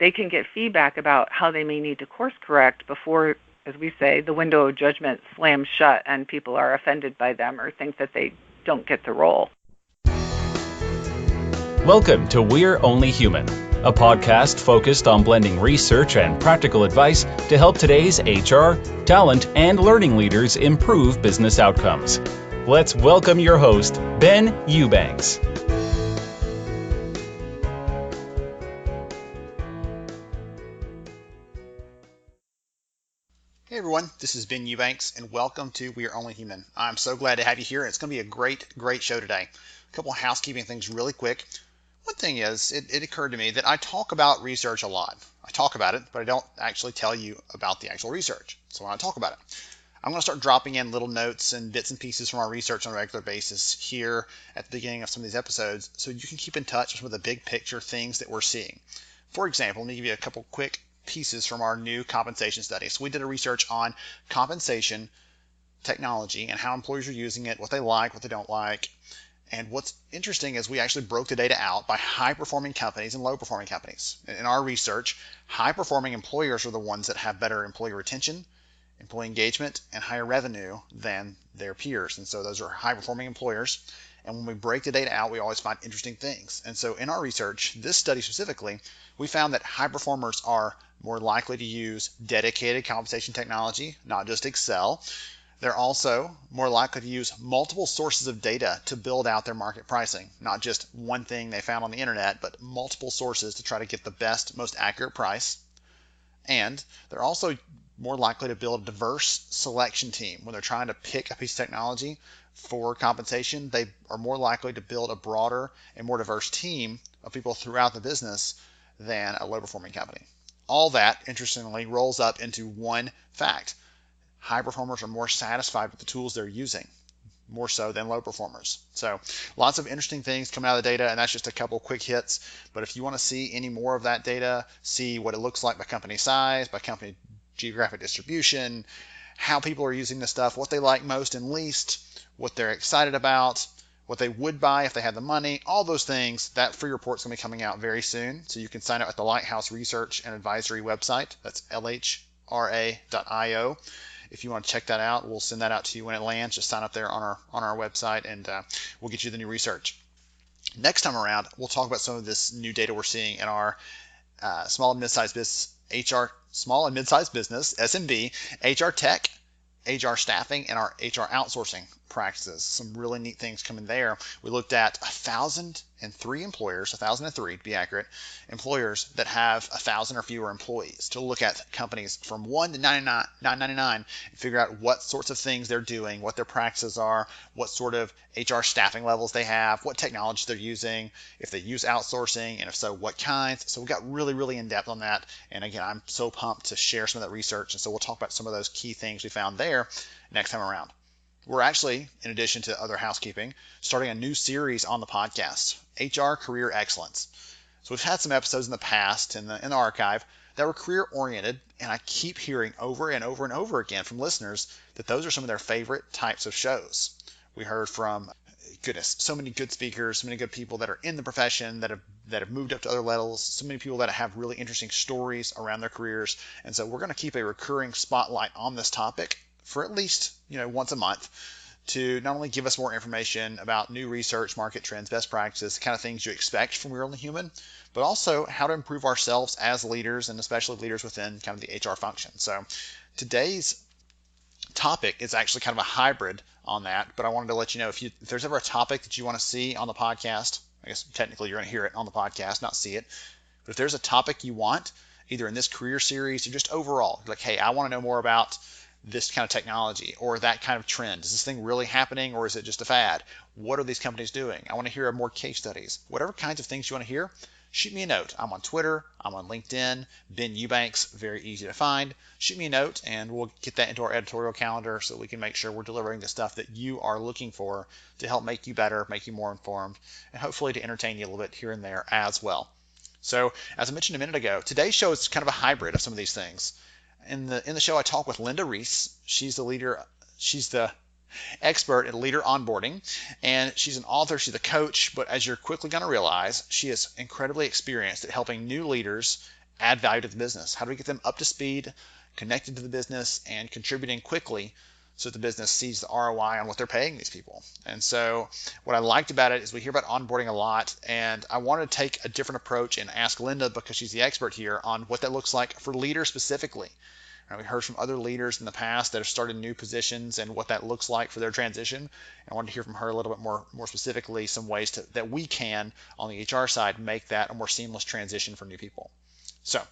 they can get feedback about how they may need to course correct before, as we say, the window of judgment slams shut and people are offended by them or think that they don't get the role. Welcome to We're Only Human, a podcast focused on blending research and practical advice to help today's HR, talent, and learning leaders improve business outcomes. Let's welcome your host, Ben Eubanks. Hey everyone, this is Ben Eubanks and welcome to We Are Only Human. I'm so glad to have you here. It's going to be a great show today. A couple of housekeeping things really quick. One thing is, it occurred to me that I talk about research a lot. I talk about it, but I don't actually tell you about the actual research. So when I talk about it, I'm going to start dropping in little notes and bits and pieces from our research on a regular basis here at the beginning of some of these episodes so you can keep in touch with some of the big picture things that we're seeing. For example, let me give you a couple quick pieces from our new compensation study. So we did a research on compensation technology and how employers are using it, what they like, what they don't like. And what's interesting is we actually broke the data out by high-performing companies and low-performing companies. In our research, high-performing employers are the ones that have better employee retention, employee engagement, and higher revenue than their peers. And so those are high-performing employers. And when we break the data out, we always find interesting things. And so in our research, this study specifically, we found that high performers are more likely to use dedicated compensation technology, not just Excel. They're also more likely to use multiple sources of data to build out their market pricing, not just one thing they found on the internet, but multiple sources to try to get the best, most accurate price. And they're also more likely to build a diverse selection team. When they're trying to pick a piece of technology for compensation, they are more likely to build a broader and more diverse team of people throughout the business than a low-performing company. All that, interestingly, rolls up into one fact. High performers are more satisfied with the tools they're using, more so than low performers. So lots of interesting things coming out of the data, and that's just a couple quick hits. But if you want to see any more of that data, see what it looks like by company size, by company geographic distribution, how people are using this stuff, what they like most and least, what they're excited about, what they would buy if they had the money, all those things, that free report's going to be coming out very soon. So you can sign up at the Lighthouse Research and Advisory website. That's lhra.io. If you want to check that out, we'll send that out to you when it lands. Just sign up there on our website and we'll get you the new research. Next time around, we'll talk about some of this new data we're seeing in our small and mid-sized business, SMB, HR tech, HR staffing, and our HR outsourcing practices. Some really neat things coming there. We looked at 1,003 employers, 1,003 to be accurate, employers that have 1,000 or fewer employees, to look at companies from 1 to 999 and figure out what sorts of things they're doing, what their practices are, what sort of HR staffing levels they have, what technology they're using, if they use outsourcing, and if so, what kinds. So we got really in depth on that. And again, I'm so pumped to share some of that research. And so we'll talk about some of those key things we found there next time around. We're actually, in addition to other housekeeping, starting a new series on the podcast, HR Career Excellence. So we've had some episodes in the past in the archive that were career oriented, and I keep hearing over and over again from listeners that those are some of their favorite types of shows. We heard from, so many good speakers, so many good people that are in the profession, that have moved up to other levels, so many people that have really interesting stories around their careers. And so we're going to keep a recurring spotlight on this topic for at least once a month, to not only give us more information about new research, market trends, best practices, the kind of things you expect from We're Only Human, but also how to improve ourselves as leaders, and especially leaders within kind of the HR function. So today's topic is actually kind of a hybrid on that, but I wanted to let you know if there's ever a topic that you want to see on the podcast, I guess technically you're going to hear it on the podcast, not see it, but if there's a topic you want, either in this career series or just overall, like, hey, I want to know more about this kind of technology or that kind of trend. Is this thing really happening, or is it just a fad? What are these companies doing? I want to hear more case studies. Whatever kinds of things you want to hear, shoot me a note. I'm on Twitter. I'm on LinkedIn. Ben Eubanks, very easy to find. Shoot me a note, and we'll get that into our editorial calendar so we can make sure we're delivering the stuff that you are looking for to help make you better, make you more informed, and hopefully to entertain you a little bit here and there as well. So, as I mentioned a minute ago, today's show is kind of a hybrid of some of these things. In the show, I talk with Linda Reese. She's the expert in leader onboarding, and she's an author, she's a coach, but as you're quickly going to realize, she is incredibly experienced at helping new leaders add value to the business? How do we get them up to speed, connected to the business, and contributing quickly so that the business sees the ROI on what they're paying these people? And so what I liked about it is we hear about onboarding a lot, and I wanted to take a different approach and ask Linda, because she's the expert here, on what that looks like for leaders specifically. We heard from other leaders in the past that have started new positions and what that looks like for their transition. I wanted to hear from her a little bit more specifically some ways that we can, on the HR side, make that a more seamless transition for new people. So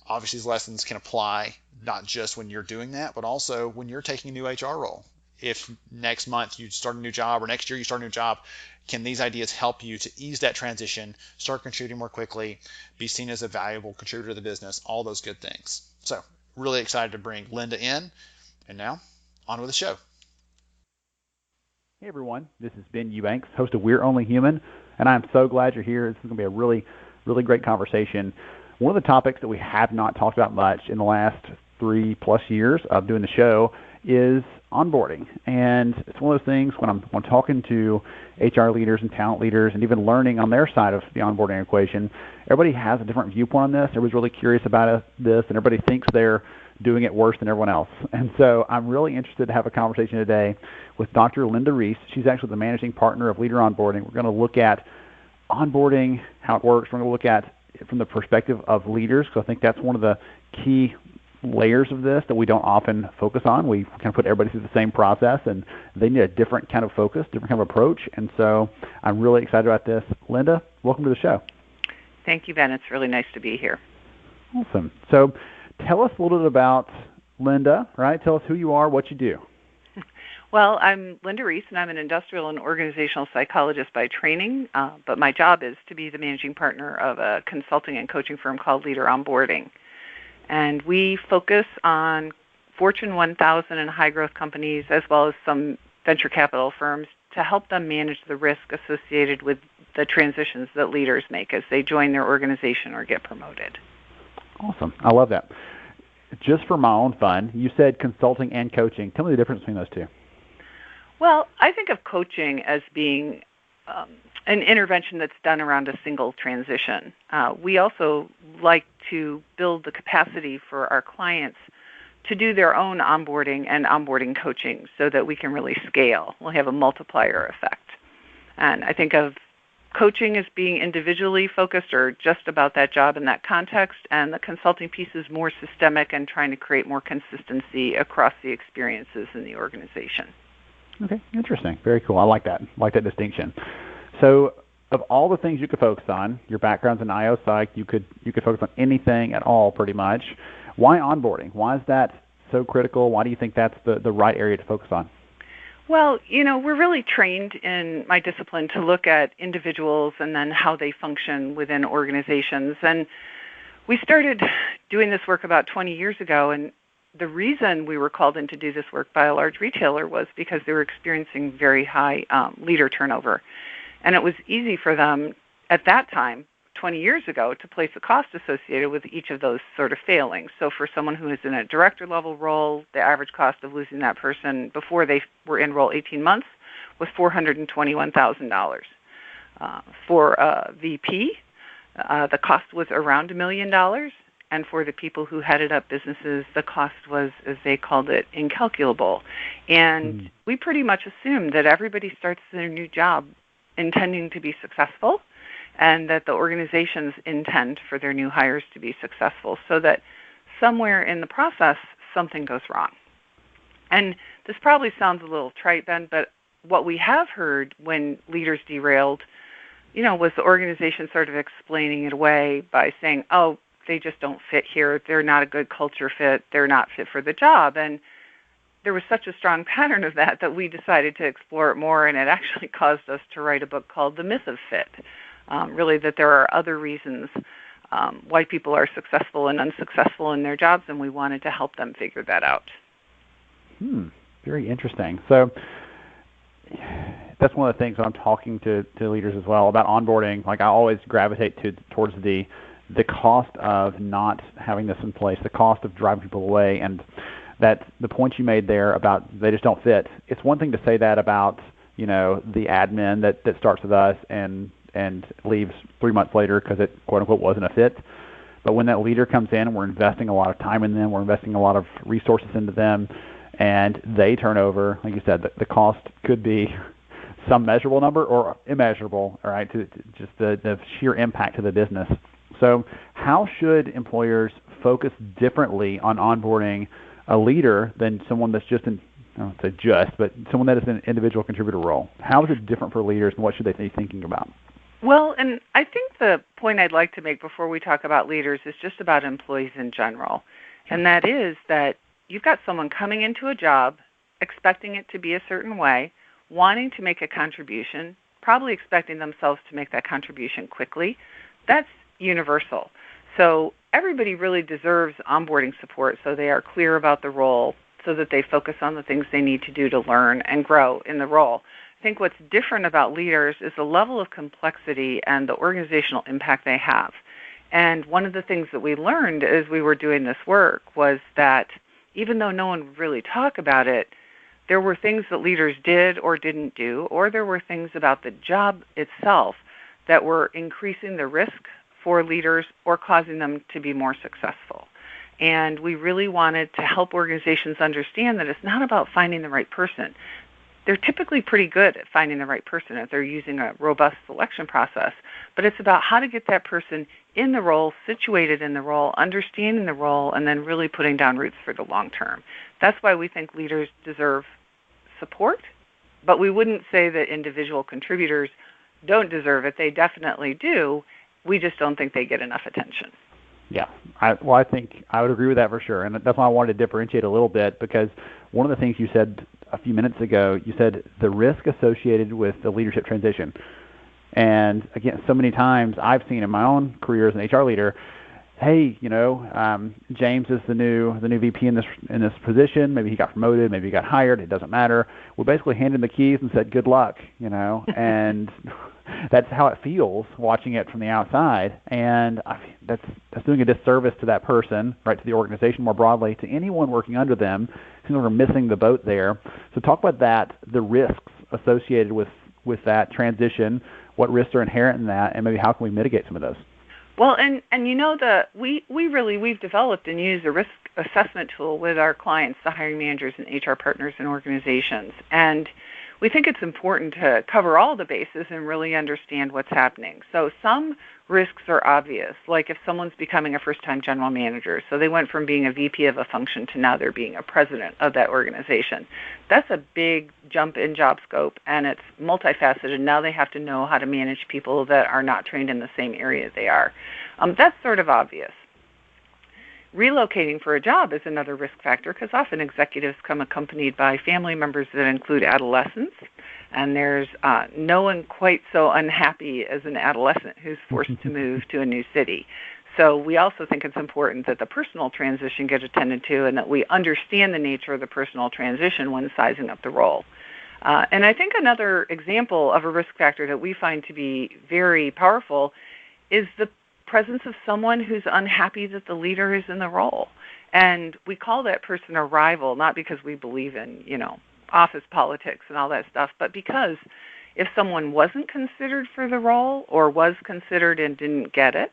obviously these lessons can apply not just when you're doing that, but also when you're taking a new HR role. If next month you start a new job or next year you start a new job, can these ideas help you to ease that transition, start contributing more quickly, be seen as a valuable contributor to the business, all those good things. So really excited to bring Linda in. And now, on with the show. Hey everyone, this is Ben Eubanks, host of We're Only Human, and I'm so glad you're here. This is going to be a really, really great conversation. One of the topics that we have not talked about much in the last 3+ years of doing the show is onboarding. And it's one of those things when I'm talking to HR leaders and talent leaders and even learning on their side of the onboarding equation, everybody has a different viewpoint on this. Everybody's really curious about this, and everybody thinks they're doing it worse than everyone else. And so I'm really interested to have a conversation today with Dr. Linda Reese. She's actually the managing partner of LeaderOnboarding. We're going to look at onboarding, how it works. We're going to look at it from the perspective of leaders, because I think that's one of the key layers of this that we don't often focus on. We kind of put everybody through the same process, and they need a different kind of focus, different kind of approach. And so I'm really excited about this. Linda, welcome to the show. Thank you, Ben. It's really nice to be here. Awesome. So tell us a little bit about Linda, right? Tell us who you are, what you do. Well, I'm Linda Reese, and I'm an industrial and organizational psychologist by training, but my job is to be the managing partner of a consulting and coaching firm called LeaderOnboarding. And we focus on Fortune 1000 and high-growth companies, as well as some venture capital firms, to help them manage the risk associated with the transitions that leaders make as they join their organization or get promoted. Awesome. I love that. Just for my own fun, you said consulting and coaching. Tell me the difference between those two. Well, I think of coaching as being an intervention that's done around a single transition. We also like to build the capacity for our clients to do their own onboarding and onboarding coaching so that we can really scale. We'll have a multiplier effect. And I think of coaching as being individually focused or just about that job in that context, and the consulting piece is more systemic and trying to create more consistency across the experiences in the organization. Okay, interesting. Very cool. I like that. I like that distinction. So of all the things you could focus on, your background's in IO Psych, you could focus on anything at all pretty much. Why onboarding? Why is that so critical? Why do you think that's the right area to focus on? Well, we're really trained in my discipline to look at individuals and then how they function within organizations. And we started doing this work about 20 years ago, and the reason we were called in to do this work by a large retailer was because they were experiencing very high leader turnover. And it was easy for them at that time, 20 years ago, to place a cost associated with each of those sort of failings. So for someone who is in a director level role, the average cost of losing that person before they were in role 18 months was $421,000. For a VP, the cost was around $1 million. And for the people who headed up businesses, the cost was, as they called it, incalculable. And we pretty much assumed that everybody starts their new job intending to be successful, and that the organizations intend for their new hires to be successful, so that somewhere in the process, something goes wrong. And this probably sounds a little trite, Ben, but what we have heard when leaders derailed, was the organization sort of explaining it away by saying, oh, they just don't fit here, they're not a good culture fit, they're not fit for the job. And there was such a strong pattern of that we decided to explore it more, and it actually caused us to write a book called The Myth of Fit. Really that there are other reasons why people are successful and unsuccessful in their jobs, and we wanted to help them figure that out. Very interesting. So that's one of the things when I'm talking to leaders as well about onboarding. Like I always gravitate towards the cost of not having this in place, the cost of driving people away, and that the point you made there about they just don't fit. It's one thing to say that about the admin that starts with us and leaves 3 months later because it quote unquote wasn't a fit. But when that leader comes in and we're investing a lot of time in them, we're investing a lot of resources into them, and they turn over, like you said, the cost could be some measurable number or immeasurable, all right, to just the sheer impact to the business. So how should employers focus differently on onboarding a leader than someone that's just in, I don't say just, but someone that is in an individual contributor role? How is it different for leaders, and what should they be thinking about? Well, and I think the point I'd like to make before we talk about leaders is just about employees in general. And that is that you've got someone coming into a job, expecting it to be a certain way, wanting to make a contribution, probably expecting themselves to make that contribution quickly. That's universal. So everybody really deserves onboarding support so they are clear about the role, so that they focus on the things they need to do to learn and grow in the role. I think what's different about leaders is the level of complexity and the organizational impact they have. And one of the things that we learned as we were doing this work was that even though no one would really talk about it, there were things that leaders did or didn't do, or there were things about the job itself that were increasing the risk for leaders or causing them to be more successful. And we really wanted to help organizations understand that it's not about finding the right person. They're typically pretty good at finding the right person if they're using a robust selection process, but it's about how to get that person in the role, situated in the role, understanding the role, and then really putting down roots for the long term. That's why we think leaders deserve support, but we wouldn't say that individual contributors don't deserve it. They definitely do. We just don't think they get enough attention. Yeah, I think I would agree with that for sure, and that's why I wanted to differentiate a little bit, because one of the things you said a few minutes ago, you said the risk associated with the leadership transition. And again, so many times I've seen in my own career as an HR leader, hey, James is the new VP in this position. Maybe he got promoted, maybe he got hired. It doesn't matter. We basically handed him the keys and said, good luck, and that's how it feels watching it from the outside. And that's doing a disservice to that person, right, to the organization more broadly, to anyone working under them. Seems like we're missing the boat there. So talk about that, the risks associated with that transition, what risks are inherent in that, and maybe how can we mitigate some of those? Well, and we've developed and used a risk assessment tool with our clients, the hiring managers and HR partners and organizations. And we think it's important to cover all the bases and really understand what's happening. So some risks are obvious, like if someone's becoming a first-time general manager, so they went from being a VP of a function to now they're being a president of that organization. That's a big jump in job scope, and it's multifaceted. Now they have to know how to manage people that are not trained in the same area they are. That's sort of obvious. Relocating for a job is another risk factor because often executives come accompanied by family members that include adolescents, and there's no one quite so unhappy as an adolescent who's forced to move to a new city. So we also think it's important that the personal transition get attended to and that we understand the nature of the personal transition when sizing up the role. And I think another example of a risk factor that we find to be very powerful is the presence of someone who's unhappy that the leader is in the role. And we call that person a rival, not because we believe in, office politics and all that stuff, but because if someone wasn't considered for the role or was considered and didn't get it,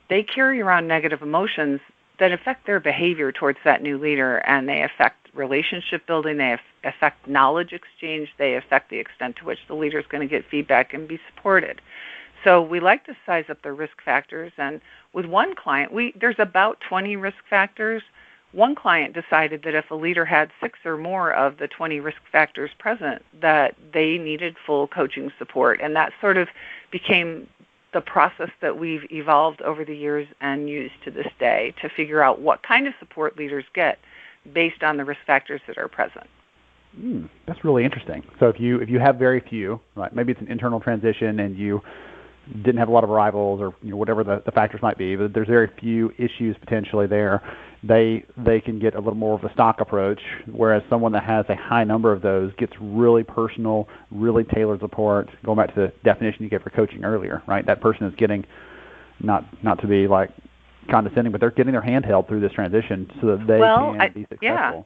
they carry around negative emotions that affect their behavior towards that new leader, and they affect relationship building, they affect knowledge exchange, they affect the extent to which the leader is going to get feedback and be supported. So we like to size up the risk factors, and with one client, there's about 20 risk factors. One client decided that if a leader had 6 or more of the 20 risk factors present, that they needed full coaching support, and that sort of became the process that we've evolved over the years and used to this day to figure out what kind of support leaders get based on the risk factors that are present. That's really interesting. So if you have very few, right, maybe it's an internal transition and you didn't have a lot of rivals or whatever the factors might be, but there's very few issues potentially there, they can get a little more of a stock approach, whereas someone that has a high number of those gets really personal, really tailored support. Going back to the definition you gave for coaching earlier, right? That person is getting, not to be condescending, but they're getting their hand held through this transition so that they can be successful. Yeah.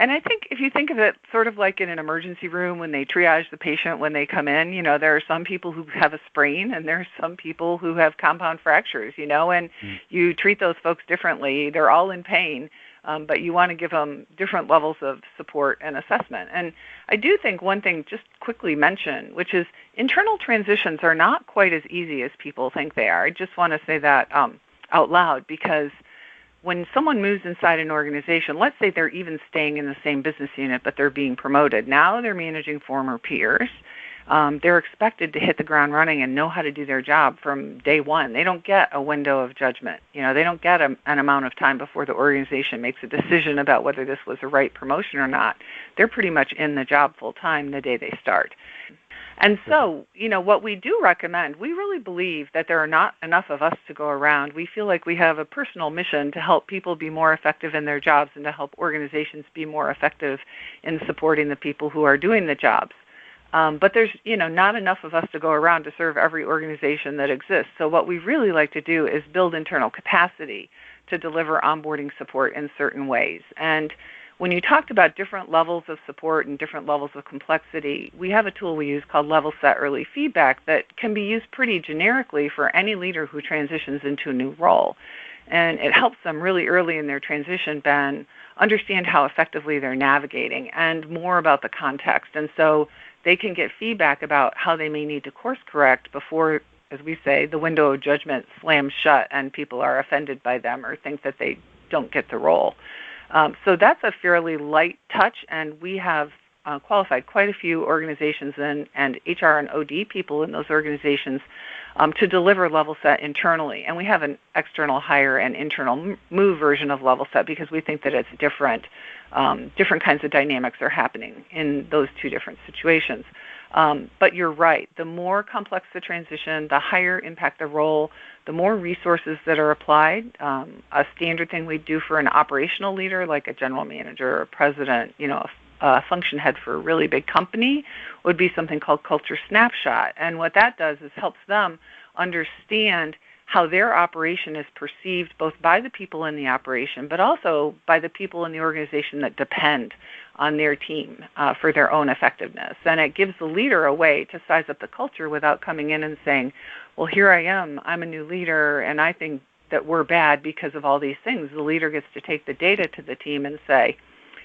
And I think if you think of it sort of like in an emergency room when they triage the patient when they come in, there are some people who have a sprain and there are some people who have compound fractures, and you treat those folks differently. They're all in pain, but you want to give them different levels of support and assessment. And I do think one thing just quickly mention, which is internal transitions are not quite as easy as people think they are. I just want to say that out loud, because when someone moves inside an organization, let's say they're even staying in the same business unit, but they're being promoted. Now they're managing former peers. They're expected to hit the ground running and know how to do their job from day one. They don't get a window of judgment. They don't get an amount of time before the organization makes a decision about whether this was a right promotion or not. They're pretty much in the job full time the day they start. And so, what we do recommend, we really believe that there are not enough of us to go around. We feel like we have a personal mission to help people be more effective in their jobs and to help organizations be more effective in supporting the people who are doing the jobs. But there's, not enough of us to go around to serve every organization that exists. So what we really like to do is build internal capacity to deliver onboarding support in certain ways. And when you talked about different levels of support and different levels of complexity, we have a tool we use called Level Set Early Feedback that can be used pretty generically for any leader who transitions into a new role. And it helps them really early in their transition, Ben, understand how effectively they're navigating and more about the context. And so they can get feedback about how they may need to course correct before, as we say, the window of judgment slams shut and people are offended by them or think that they don't get the role. So that's a fairly light touch, and we have qualified quite a few organizations and HR and OD people in those organizations to deliver Level Set internally. And we have an external hire and internal move version of Level Set because we think that it's different. Different kinds of dynamics are happening in those two different situations. But you're right. The more complex the transition, the higher impact the role, the more resources that are applied. A standard thing we do for an operational leader, like a general manager or a president, a function head for a really big company, would be something called Culture Snapshot. And what that does is helps them understand how their operation is perceived both by the people in the operation, but also by the people in the organization that depend on their team for their own effectiveness. And it gives the leader a way to size up the culture without coming in and saying, well, here I am, I'm a new leader, and I think that we're bad because of all these things. The leader gets to take the data to the team and say,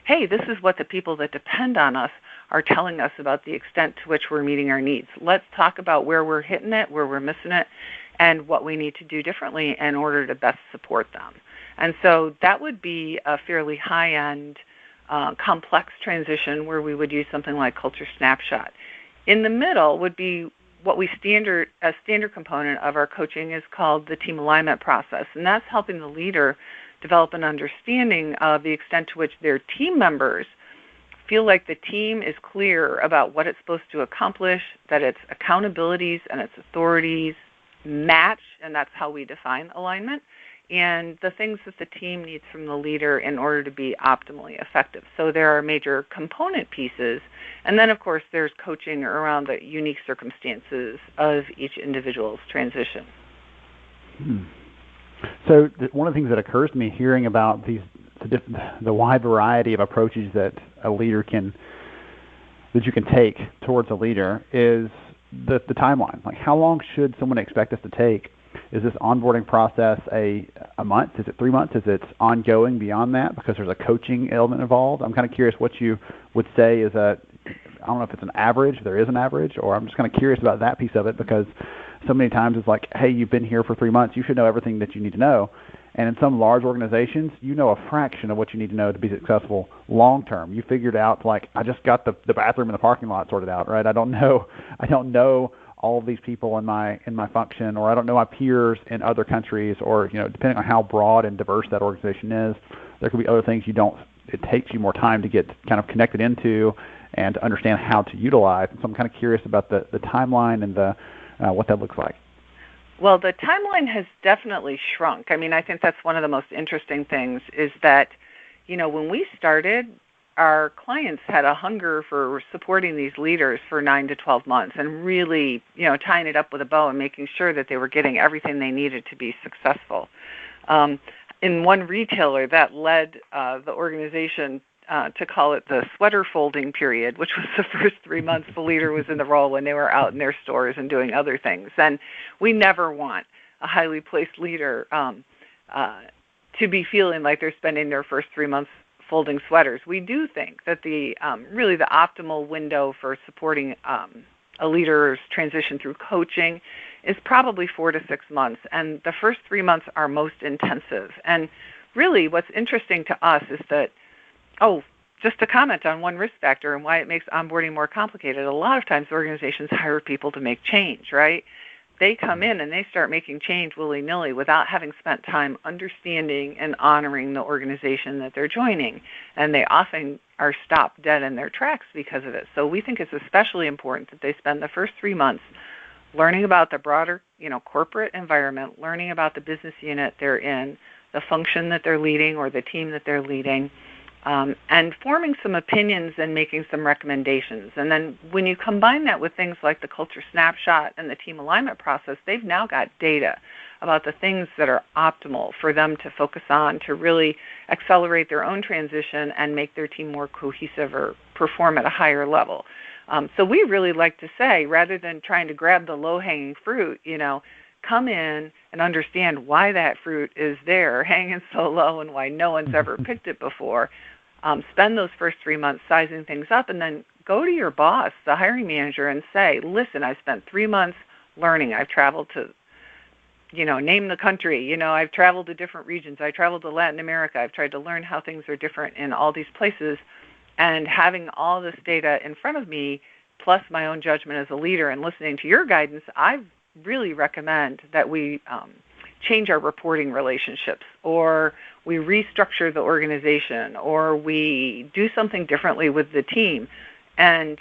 hey, this is what the people that depend on us are telling us about the extent to which we're meeting our needs. Let's talk about where we're hitting it, where we're missing it, and what we need to do differently in order to best support them. And so that would be a fairly high-end, complex transition where we would use something like Culture Snapshot. In the middle would be what a standard component of our coaching is called the team alignment process, and that's helping the leader develop an understanding of the extent to which their team members feel like the team is clear about what it's supposed to accomplish, that its accountabilities and its authorities match, and that's how we define alignment, and the things that the team needs from the leader in order to be optimally effective. So there are major component pieces, and then, of course, there's coaching around the unique circumstances of each individual's transition. So one of the things that occurs to me hearing about the wide variety of approaches that you can take towards a leader is the timeline. Like, how long should someone expect us to take? Is this onboarding process a month? Is it 3 months? Is it ongoing beyond that because there's a coaching element involved? I'm kind of curious what you would say is I don't know if it's an average, there is an average, or I'm just kind of curious about that piece of it because so many times it's like, hey, you've been here for 3 months, you should know everything that you need to know. And in some large organizations, you know a fraction of what you need to know to be successful long term. You figured out, like, I just got the bathroom in the parking lot sorted out, right? I don't know all of these people in my function, or I don't know my peers in other countries, or depending on how broad and diverse that organization is, there could be other things it takes you more time to get kind of connected into and to understand how to utilize. And so I'm kind of curious about the timeline and what that looks like. Well, the timeline has definitely shrunk. I mean, I think that's one of the most interesting things is that, when we started, our clients had a hunger for supporting these leaders for 9 to 12 months and really, tying it up with a bow and making sure that they were getting everything they needed to be successful. In one retailer, that led the organization to call it the sweater folding period, which was the first 3 months the leader was in the role when they were out in their stores and doing other things. And we never want a highly placed leader to be feeling like they're spending their first 3 months folding sweaters. We do think that the really the optimal window for supporting a leader's transition through coaching is probably 4 to 6 months, and the first 3 months are most intensive. And really what's interesting to us is that, just to comment on one risk factor and why it makes onboarding more complicated, a lot of times organizations hire people to make change, right? They come in and they start making change willy-nilly without having spent time understanding and honoring the organization that they're joining. And they often are stopped dead in their tracks because of it. So we think it's especially important that they spend the first 3 months learning about the broader, corporate environment, learning about the business unit they're in, the function that they're leading or the team that they're leading, and forming some opinions and making some recommendations. And then when you combine that with things like the culture snapshot and the team alignment process, they've now got data about the things that are optimal for them to focus on to really accelerate their own transition and make their team more cohesive or perform at a higher level. So we really like to say, rather than trying to grab the low-hanging fruit, come in and understand why that fruit is there hanging so low and why no one's ever picked it before. Spend those first 3 months sizing things up, and then go to your boss, the hiring manager, and say, listen, I spent 3 months learning. I've traveled to, name the country. I've traveled to different regions. I traveled to Latin America. I've tried to learn how things are different in all these places. And having all this data in front of me, plus my own judgment as a leader and listening to your guidance, I really recommend that we change our reporting relationships, or we restructure the organization, or we do something differently with the team. And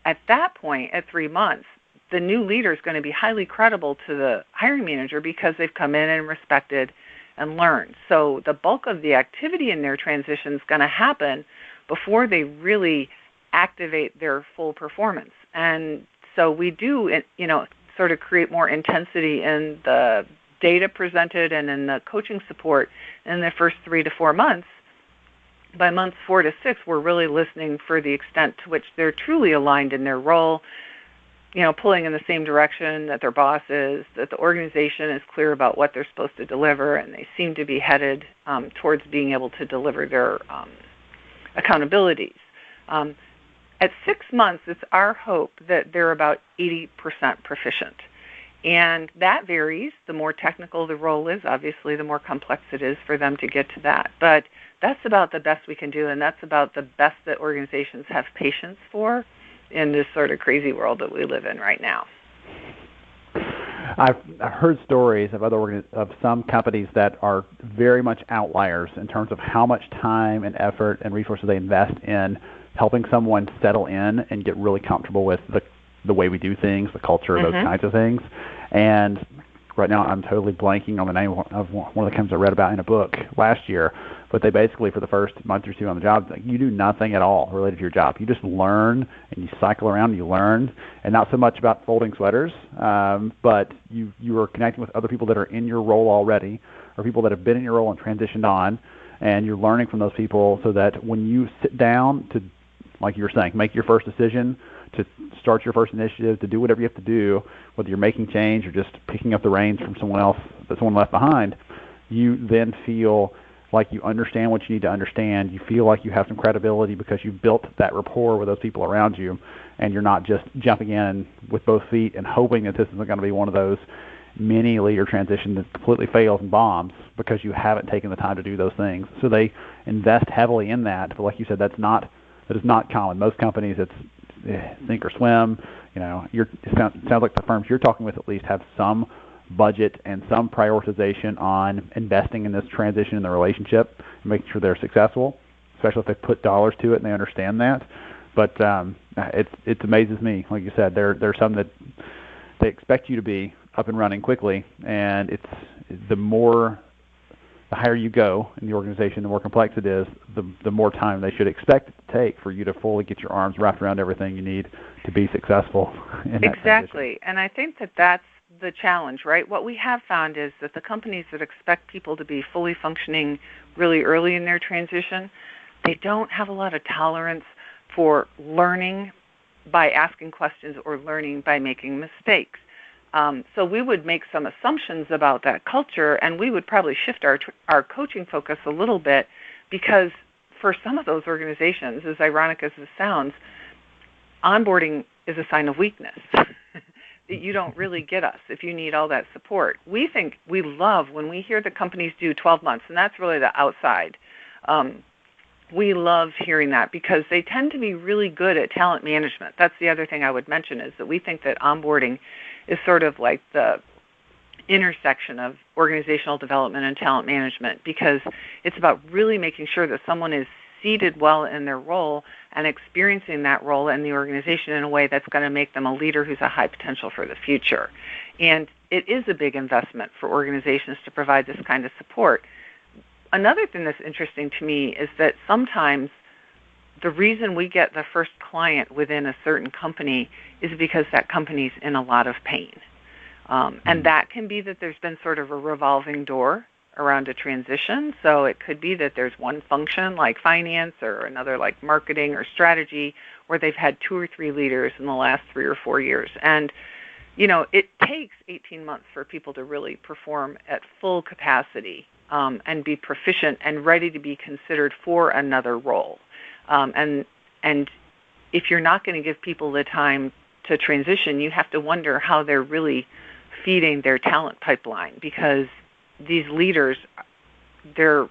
at that point, at 3 months, the new leader is going to be highly credible to the hiring manager because they've come in and respected and learned. So the bulk of the activity in their transition is going to happen before they really activate their full performance. And so we do, sort of create more intensity in the data presented and in the coaching support in the first 3 to 4 months. By months 4 to 6, we're really listening for the extent to which they're truly aligned in their role, pulling in the same direction that their boss is, that the organization is clear about what they're supposed to deliver, and they seem to be headed towards being able to deliver their accountabilities. At 6 months, it's our hope that they're about 80% proficient. And that varies. The more technical the role is, obviously, the more complex it is for them to get to that. But that's about the best we can do, and that's about the best that organizations have patience for in this sort of crazy world that we live in right now. I've heard stories of some companies that are very much outliers in terms of how much time and effort and resources they invest in helping someone settle in and get really comfortable with the way we do things, the culture, those kinds of things. And right now I'm totally blanking on the name of one of the companies I read about in a book last year, but they basically, for the first month or two on the job, you do nothing at all related to your job. You just learn, and you cycle around and you learn, and not so much about folding sweaters, but you are connecting with other people that are in your role already, or people that have been in your role and transitioned on, and you're learning from those people so that when you sit down to, like you were saying, make your first decision, to start your first initiative, to do whatever you have to do, whether you're making change or just picking up the reins from someone else that someone left behind, you then feel like you understand what you need to understand. You feel like you have some credibility because you've built that rapport with those people around you, and you're not just jumping in with both feet and hoping that this isn't going to be one of those mini leader transitions that completely fails and bombs because you haven't taken the time to do those things. So they invest heavily in that. But like you said, that is not common. Most companies, it's sink or swim. It sounds like the firms you're talking with at least have some budget and some prioritization on investing in this transition in the relationship and making sure they're successful, especially if they put dollars to it and they understand that. But it amazes me. Like you said, there are some that they expect you to be up and running quickly, and it's the higher you go in the organization, the more complex it is, the more time they should expect it to take for you to fully get your arms wrapped around everything you need to be successful in that Exactly. transition. And I think that that's the challenge, right? What we have found is that the companies that expect people to be fully functioning really early in their transition, they don't have a lot of tolerance for learning by asking questions or learning by making mistakes. So we would make some assumptions about that culture, and we would probably shift our coaching focus a little bit, because for some of those organizations, as ironic as this sounds, onboarding is a sign of weakness. That you don't really get us if you need all that support. We love when we hear that companies do 12 months, and that's really the outside. We love hearing that because they tend to be really good at talent management. That's the other thing I would mention, is that we think that onboarding is sort of like the intersection of organizational development and talent management, because it's about really making sure that someone is seated well in their role and experiencing that role in the organization in a way that's going to make them a leader who's a high potential for the future. And it is a big investment for organizations to provide this kind of support. Another thing that's interesting to me is that sometimes the reason we get the first client within a certain company is because that company's in a lot of pain. And that can be that there's been sort of a revolving door around a transition. So it could be that there's one function like finance or another like marketing or strategy where they've had 2 or 3 leaders in the last 3 or 4 years. And, it takes 18 months for people to really perform at full capacity and be proficient and ready to be considered for another role. And if you're not going to give people the time to transition, you have to wonder how they're really feeding their talent pipeline, because these leaders, they're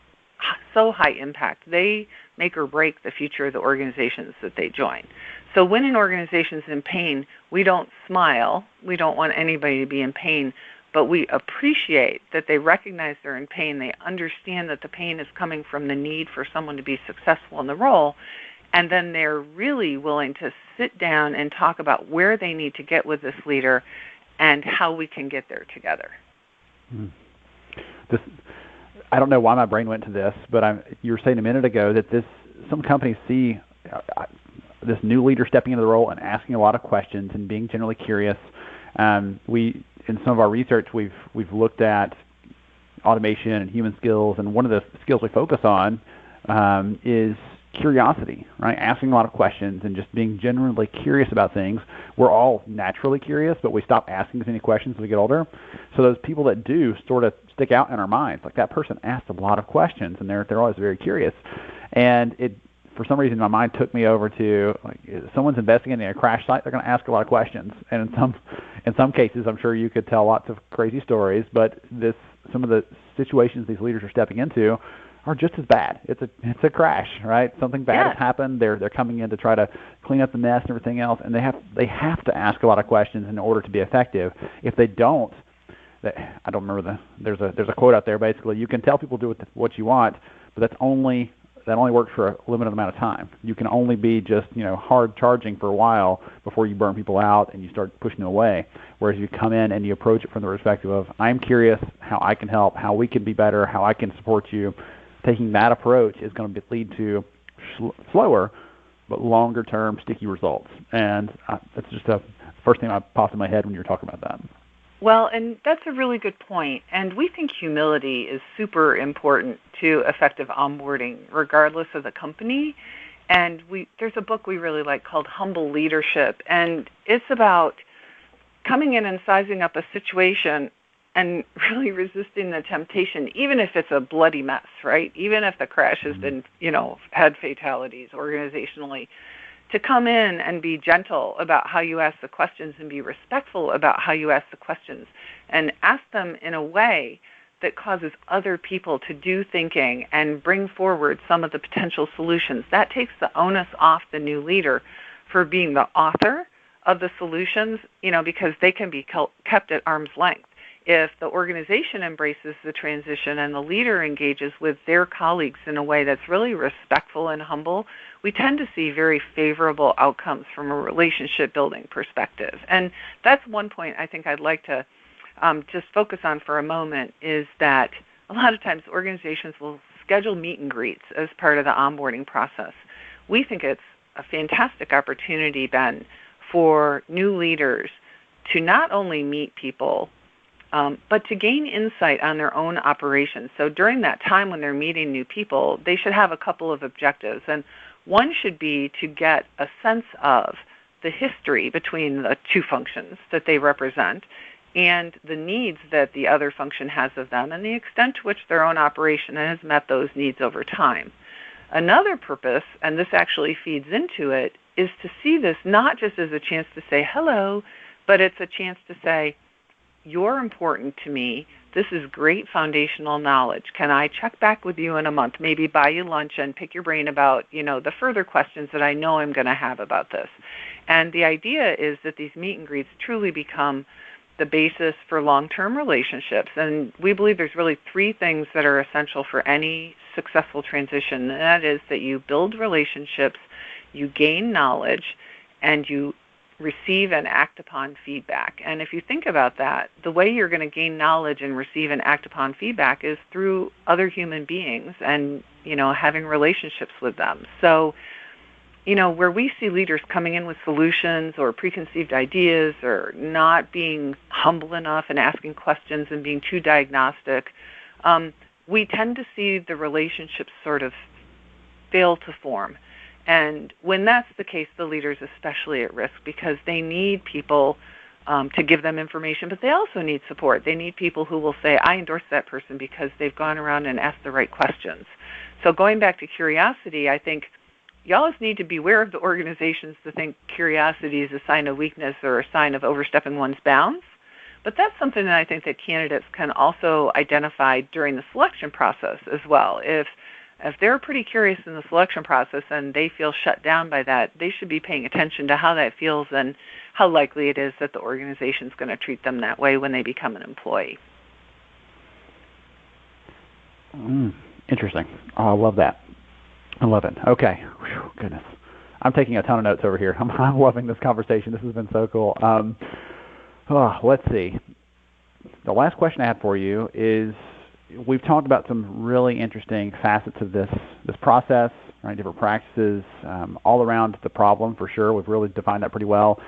so high impact. They make or break the future of the organizations that they join. So when an organization's in pain, we don't smile. We don't want anybody to be in pain, but we appreciate that they recognize they're in pain. They understand that the pain is coming from the need for someone to be successful in the role, and then they're really willing to sit down and talk about where they need to get with this leader and how we can get there together. I don't know why my brain went to this, but you were saying a minute ago that some companies see this new leader stepping into the role and asking a lot of questions and being generally curious. In some of our research, we've looked at automation and human skills, and one of the skills we focus on is curiosity, right? Asking a lot of questions and just being genuinely curious about things. We're all naturally curious, but we stop asking as many questions as we get older. So those people that do sort of stick out in our minds, like that person asked a lot of questions, and they're always very curious. And it, for some reason, my mind took me over to, like, if someone's investigating a crash site, they're going to ask a lot of questions. And in some cases, I'm sure you could tell lots of crazy stories, but some of the situations these leaders are stepping into are just as bad. It's a crash, right? Something bad has happened. They're coming in to try to clean up the mess and everything else, and they have to ask a lot of questions in order to be effective. If they don't, I don't remember there's a quote out there, basically, you can tell people do what you want, but that only works for a limited amount of time. You can only be just hard charging for a while before you burn people out and you start pushing them away. Whereas you come in and you approach it from the perspective of, I'm curious how I can help, how we can be better, how I can support you. Taking that approach is going to lead to slower but longer-term sticky results. And that's just the first thing that popped in my head when you were talking about that. Well, and that's a really good point. And we think humility is super important to effective onboarding, regardless of the company. And there's a book we really like called Humble Leadership. And it's about coming in and sizing up a situation and really resisting the temptation, even if it's a bloody mess, right? Even if the crash has been, had fatalities organizationally, to come in and be gentle about how you ask the questions and be respectful about how you ask the questions and ask them in a way that causes other people to do thinking and bring forward some of the potential solutions. That takes the onus off the new leader for being the author of the solutions, because they can be kept at arm's length. If the organization embraces the transition and the leader engages with their colleagues in a way that's really respectful and humble, we tend to see very favorable outcomes from a relationship building perspective. And that's one point I think I'd like to just focus on for a moment, is that a lot of times organizations will schedule meet and greets as part of the onboarding process. We think it's a fantastic opportunity, Ben, for new leaders to not only meet people but to gain insight on their own operations. So during that time when they're meeting new people, they should have a couple of objectives. And one should be to get a sense of the history between the two functions that they represent and the needs that the other function has of them and the extent to which their own operation has met those needs over time. Another purpose, and this actually feeds into it, is to see this not just as a chance to say hello, but it's a chance to say, you're important to me. This is great foundational knowledge. Can I check back with you in a month, maybe buy you lunch and pick your brain about, the further questions that I know I'm going to have about this? And the idea is that these meet and greets truly become the basis for long-term relationships. And we believe there's really three things that are essential for any successful transition. And that is that you build relationships, you gain knowledge, and you receive and act upon feedback. And if you think about that, the way you're going to gain knowledge and receive and act upon feedback is through other human beings and, having relationships with them. So, where we see leaders coming in with solutions or preconceived ideas or not being humble enough and asking questions and being too diagnostic, we tend to see the relationships sort of fail to form. And when that's the case, the leader's especially at risk because they need people to give them information, but they also need support. They need people who will say, I endorse that person because they've gone around and asked the right questions. So going back to curiosity, I think you always need to beware of the organizations that think curiosity is a sign of weakness or a sign of overstepping one's bounds. But that's something that I think that candidates can also identify during the selection process as well. If they're pretty curious in the selection process and they feel shut down by that, they should be paying attention to how that feels and how likely it is that the organization is going to treat them that way when they become an employee. Interesting. Oh, I love that. I love it. Okay. Whew, goodness. I'm taking a ton of notes over here. I'm loving this conversation. This has been so cool. Let's see. The last question I had for you is, we've talked about some really interesting facets of this process, right? Different practices, all around the problem for sure. We've really defined that pretty well.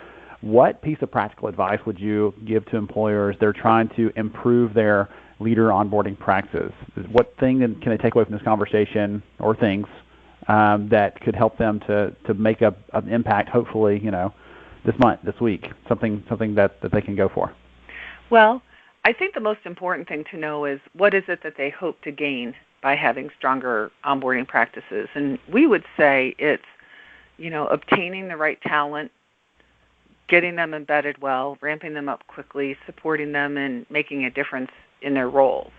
What piece of practical advice would you give to employers that are trying to improve their leader onboarding practices? What thing can they take away from this conversation, or things that could help them to make an impact? Hopefully, this month, this week, something that they can go for. Well, I think the most important thing to know is what is it that they hope to gain by having stronger onboarding practices. And we would say it's, obtaining the right talent, getting them embedded well, ramping them up quickly, supporting them, and making a difference in their roles.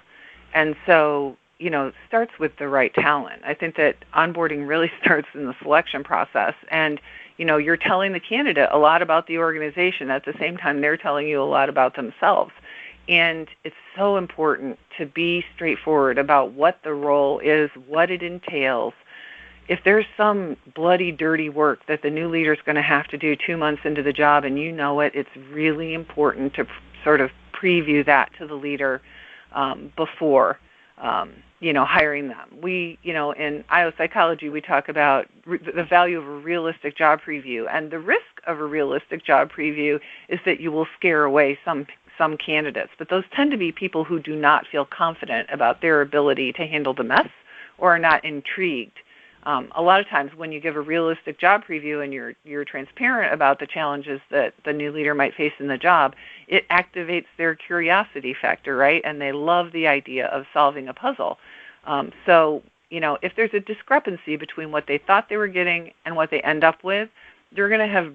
And so, it starts with the right talent. I think that onboarding really starts in the selection process. And, you're telling the candidate a lot about the organization. At the same time, they're telling you a lot about themselves. And it's so important to be straightforward about what the role is, what it entails. If there's some bloody, dirty work that the new leader is going to have to do 2 months into the job and it's really important to sort of preview that to the leader before, hiring them. We, in IO psychology, we talk about the value of a realistic job preview. And the risk of a realistic job preview is that you will scare away some candidates, but those tend to be people who do not feel confident about their ability to handle the mess or are not intrigued. A lot of times when you give a realistic job preview and you're transparent about the challenges that the new leader might face in the job, it activates their curiosity factor, right? And they love the idea of solving a puzzle. So, if there's a discrepancy between what they thought they were getting and what they end up with, they're going to have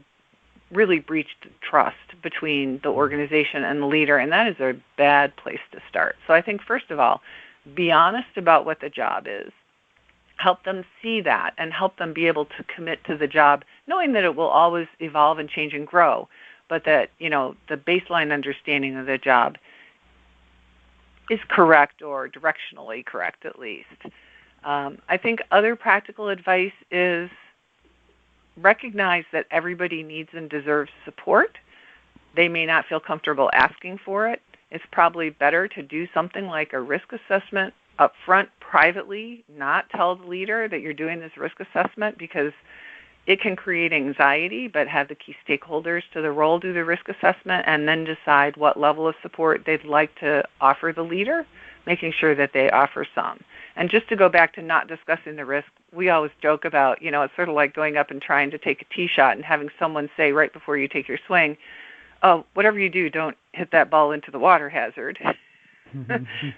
really breached trust between the organization and the leader, and that is a bad place to start. So I think, first of all, be honest about what the job is. Help them see that and help them be able to commit to the job, knowing that it will always evolve and change and grow, but that, the baseline understanding of the job is correct, or directionally correct at least. I think other practical advice is recognize that everybody needs and deserves support. They may not feel comfortable asking for it. It's probably better to do something like a risk assessment up front privately, not tell the leader that you're doing this risk assessment, because it can create anxiety, but have the key stakeholders to the role do the risk assessment and then decide what level of support they'd like to offer the leader, making sure that they offer some. And just to go back to not discussing the risk, we always joke about, it's sort of like going up and trying to take a tee shot and having someone say right before you take your swing, oh, whatever you do, don't hit that ball into the water hazard.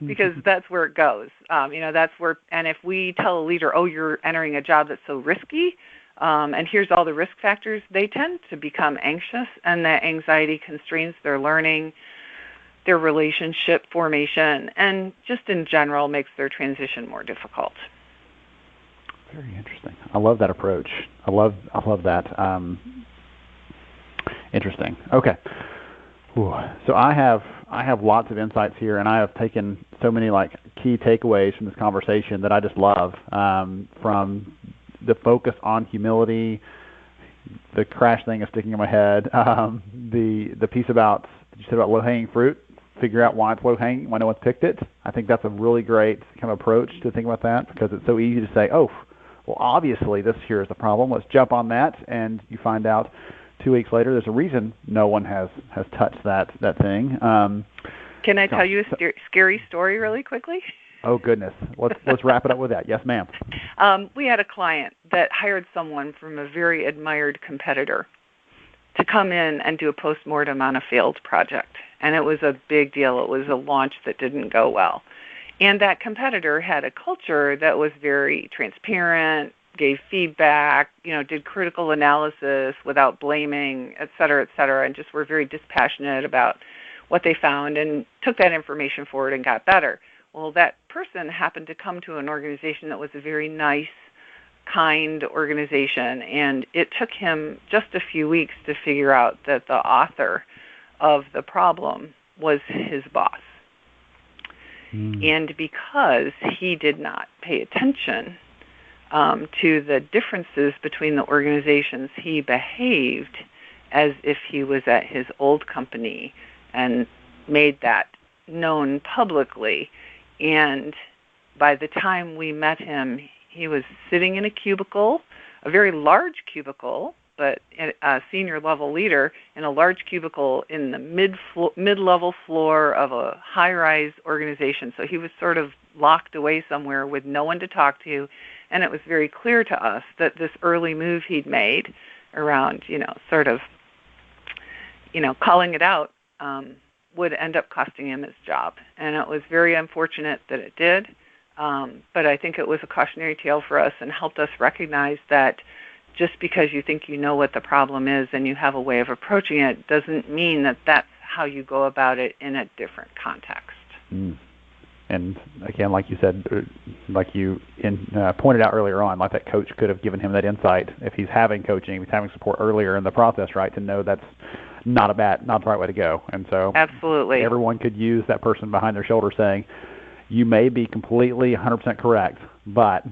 Because that's where it goes. That's where, and if we tell a leader, oh, you're entering a job that's so risky, and here's all the risk factors, they tend to become anxious, and that anxiety constrains their learning, their relationship formation, and just in general makes their transition more difficult. Very interesting. I love that approach. I love that. Interesting. Okay. Ooh. So I have lots of insights here, and I have taken so many key takeaways from this conversation that I just love. From the focus on humility, the crash thing is sticking in my head. The piece about you said about low-hanging fruit, figure out why it's low-hanging, why no one's picked it. I think that's a really great kind of approach to think about that, because it's so easy to say, oh, well, obviously this here is the problem. Let's jump on that, and you find out 2 weeks later, there's a reason no one has touched that thing. Can I tell you a scary story really quickly? Oh goodness, let's wrap it up with that. Yes, ma'am. We had a client that hired someone from a very admired competitor to come in and do a postmortem on a failed project, and it was a big deal. It was a launch that didn't go well, and that competitor had a culture that was very transparent, gave feedback, did critical analysis without blaming, et cetera, and just were very dispassionate about what they found and took that information forward and got better. Well, that person happened to come to an organization that was a very nice, kind organization, and it took him just a few weeks to figure out that the author of the problem was his boss. And because he did not pay attention to the differences between the organizations, he behaved as if he was at his old company and made that known publicly. And by the time we met him, he was sitting in a cubicle, a very large cubicle, but a senior level leader in a large cubicle in the mid-level floor of a high-rise organization. So he was sort of locked away somewhere with no one to talk to. And it was very clear to us that this early move he'd made around, calling it out would end up costing him his job. And it was very unfortunate that it did. But I think it was a cautionary tale for us and helped us recognize that just because you think you know what the problem is and you have a way of approaching it doesn't mean that that's how you go about it in a different context. And again, like you said, pointed out earlier on, like that coach could have given him that insight if he's having coaching, if he's having support earlier in the process, right, to know that's not the right way to go. And so absolutely, everyone could use that person behind their shoulder saying, you may be completely 100% correct, but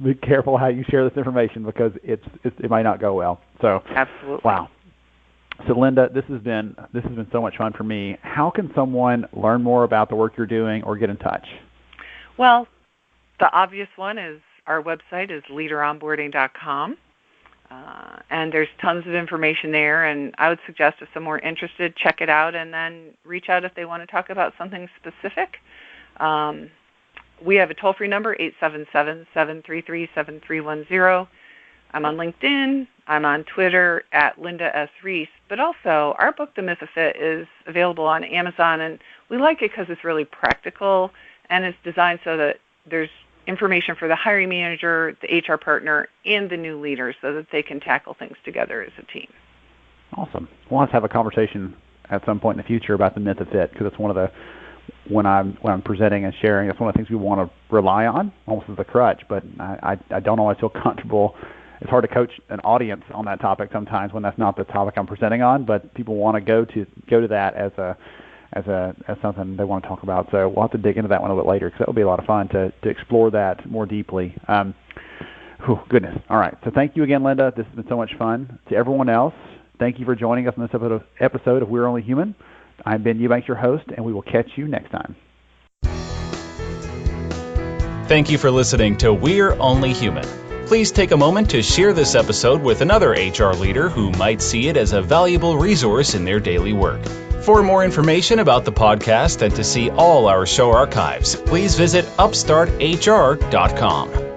be careful how you share this information because it might not go well. So absolutely. Wow. So Linda, this has been so much fun for me. How can someone learn more about the work you're doing or get in touch? Well, the obvious one is our website is LeaderOnboarding.com. And there's tons of information there, and I would suggest if someone are interested, check it out and then reach out if they want to talk about something specific. We have a toll-free number, 877-733-7310. I'm on LinkedIn. I'm on Twitter at Linda S. Reese. But also, our book, The Myth of Fit, is available on Amazon, and we like it because it's really practical, and it's designed so that there's information for the hiring manager, the HR partner, and the new leader so that they can tackle things together as a team. Awesome. We'll have to have a conversation at some point in the future about the myth of fit, because it's one of the, when I'm presenting and sharing, it's one of the things we want to rely on, almost as a crutch, but I don't always feel comfortable. It's hard to coach an audience on that topic sometimes when that's not the topic I'm presenting on, but people want to go to that as something they want to talk about. So we'll have to dig into that one a little bit later because that will be a lot of fun to explore that more deeply. Goodness. All right. So thank you again, Linda. This has been so much fun. To everyone else, thank you for joining us on this episode of We're Only Human. I'm Ben Eubanks, your host, and we will catch you next time. Thank you for listening to We're Only Human. Please take a moment to share this episode with another HR leader who might see it as a valuable resource in their daily work. For more information about the podcast and to see all our show archives, please visit upstarthr.com.